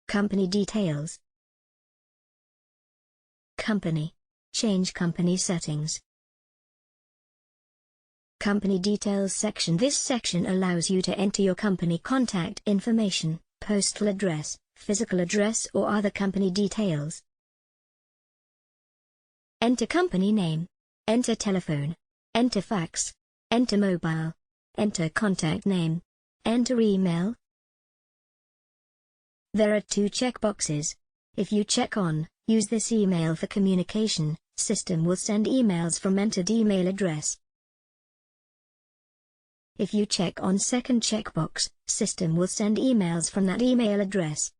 Company details. Company. Change company settings. Company details section. This section allows you to enter your company contact information, postal address, physical address or other company details. Enter company name. Enter telephone. Enter fax. Enter mobile. Enter contact name. Enter email. There are 2 checkboxes. If you check on, use this email for communication, system will send emails from entered email address. If you check on second checkbox, system will send emails from that email address.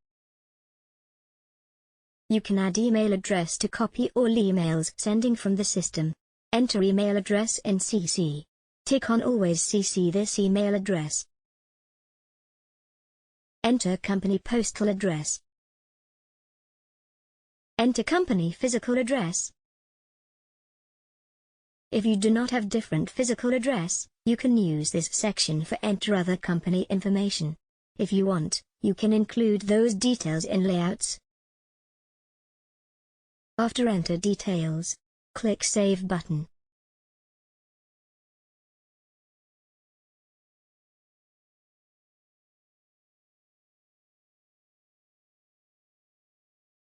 You can add email address to copy all emails sending from the system. Enter email address in CC. Tick on always CC this email address. Enter company postal address. Enter company physical address. If you do not have different physical address, you can use this section for enter other company information. If you want, you can include those details in layouts. After enter details, click Save button.